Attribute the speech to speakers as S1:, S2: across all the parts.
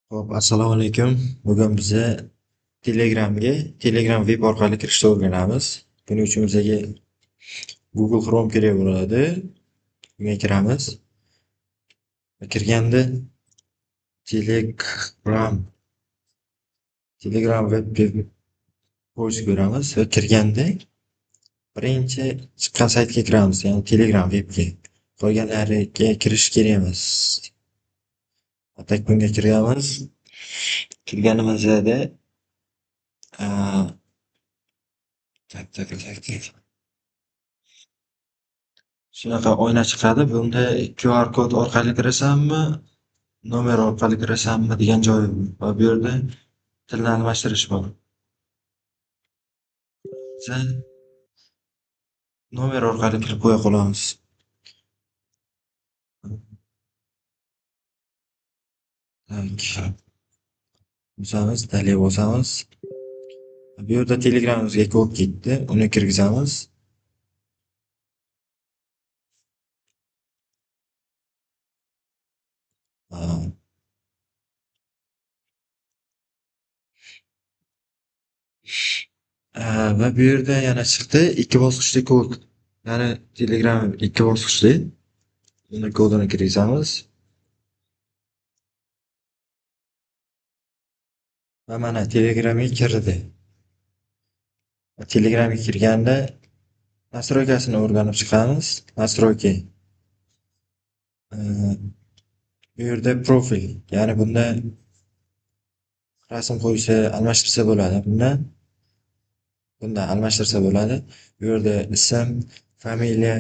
S1: Hop, assalomu alaykum. Bugun biza Telegram web orqali kirishni o'rganamiz. Buning uchun bizga Google Chrome kerak bo'ladi. Bunga kiramiz. Kirganda Telegram Telegram web poyga ko'ramiz va kirganda birinchi chiqqan saytga kiramiz, ya'ni Telegram webga. Qolganlariga kirish kerak emas. Atak bunga kiramiz. Kirganimizda tak tak tak tak. Shunaqa oyna chiqadi. Bunda QR kod orqali kirasanmi, nomer orqali kirasanmi degan joyi bor. Va bu yerda tilni almashtirish bor. Biza nomer orqali kirib qo'ya qolamiz. Tak. Bosamiz, dalya bosamiz. Bu yerda Telegramimizga kod ketdi. Uni kirgizamiz. Va bu yerda yana chiqdi ikki bosqichli kod. Ya'ni Telegram ikki bosqichli. Uni kodini kirgizamiz. Va mana Telegramga kirdi. Telegramga kirganda nastroykasini o'rganib chiqamiz. Nastroyka. Bu yerda profil, ya'ni bunda rasm qo'ysa, almashtirsa bo'ladi. Bunda almashtirsa bo'ladi. Bu yerda ism, familiya,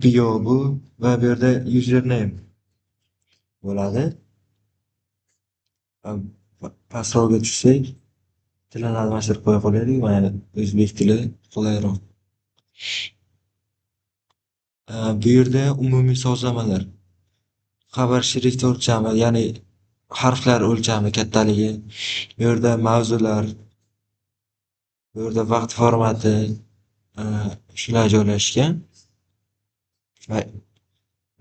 S1: bio bu va bu yerda username bo'ladi. Pastroqga tushsak, tilini almashtirib qo'ya qolaylik. Mana o'zbek tili qulayroq. Bu yerda umumiy sozlamalar, xabar shrift o'lchami, ya'ni harflar o'lchami kattaligi, bu yerda mavzular, bu yerda vaqt formati, shular joylashgan. Va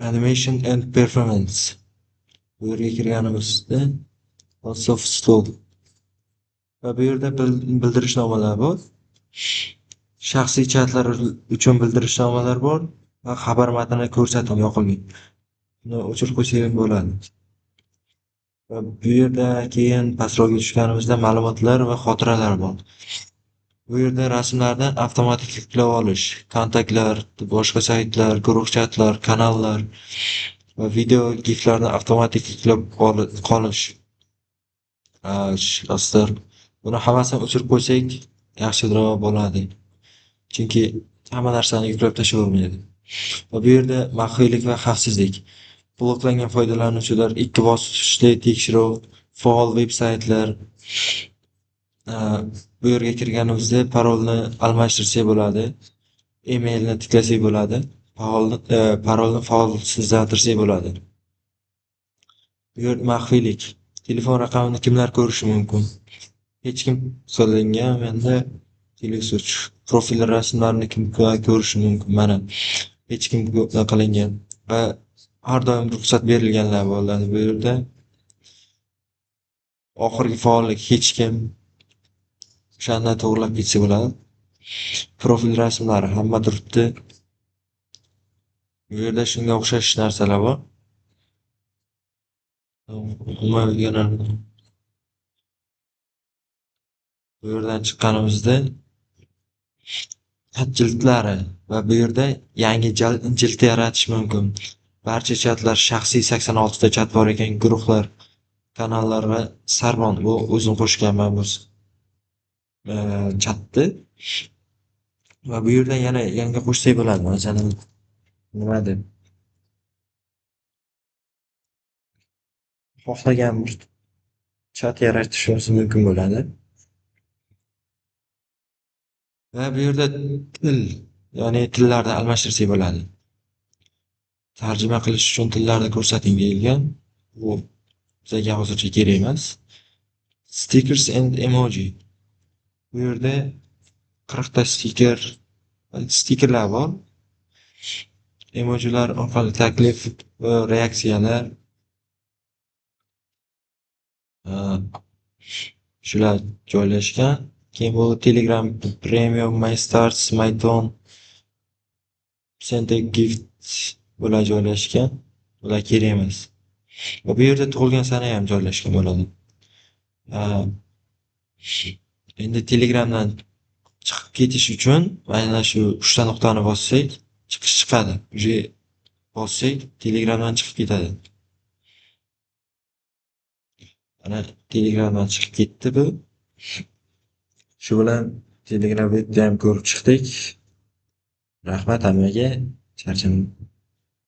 S1: animation and performance. Bu yerga kirganimizda lots of stock. Va bu yerda bildirishnomalar bor. Shaxsiy chatlar uchun bildirishnomalar bor va xabar matnini ko'rsatuv yoqilmaydi. Buni o'chirib qo'ysak ham bo'ladi. Va bu yerda keyin pastroqga tushganimizda ma'lumotlar va xotiralar bor. Bu yerda rasmlarni avtomatik yuklab olish, kontaktlar, boshqa saytlar, guruh chatlar, kanallar va video giflarni avtomatik yuklab qolish. Shiraslar. Buni hammasini o'chirib qo'ysak yaxshiroq bo'ladi. Chunki hamma narsani yuklab tashlavermaydi. Va bu yerda maxfiylik va xavfsizlik. Bloklangan foydalanuvchilar, ikki bosqichli tekshiruv, faol veb-saytlar. Bu yerga kirganimizda parolni almashtirsak bo'ladi. Emailni tiklasak bo'ladi. Parolni faolsizlantirsak bo'ladi. Bu yerda maxfiylik. Telefon raqamini kimlar ko'rishi mumkin? Hech kim qilingan menda telesoch. Profil rasmlarini kim ko'rishi mumkin? Mana hech kim qilingan va har doim ruxsat berilganlar bo'ladi. Bu yerda oxirgi faollik hech kim o'shandan to'g'rilab ketsa bo'ladi. Profil rasmlari hamma turibdi. Bu yerda shunga o'xshash narsalar bor. Yana bu yerdan chiqqanimizda chat jildlari va bu yerda yangi jild yaratish mumkin. Barcha chatlar shaxsiy 86 ta chat bor ekan, guruhlar, kanallar va Sarbon bu o'zim qo'shganman bu chatni. Va bu yerda yana yangi qo'shsak bo'ladi. Masalan, nima deb xohlagan bir chat yaratishimiz mumkin bo'ladi. Va bu yerda til, ya'ni tillarni almashtirsak bo'ladi. Tarjima qilish uchun tillarni ko'rsating deyilgan. Bu bizga hozircha kerak emas. Stickers and emoji. Bu yerda 40 ta stikerlar bor. Emojilar orqali taklif va reaksiyalar. Shular joylashgan. Keyin bu Telegram Premium, My Stars, My Tone, Senda Gift bular joylashgan. Bular kerak emas. Va bu yerda tug'ilgan sana ham joylashgan bo'ladi. A, Endi Telegramdan chiqib ketish uchun mana shu 3 ta nuqtani bossak, chiqish chiqadi. Uje bossak, Telegramdan chiqib ketadi. Mana Telegramdan chiqib ketdi bu. Shu bilan Telegramni ham ko'rib chiqdik. Rahmat hammaga. Charchadim.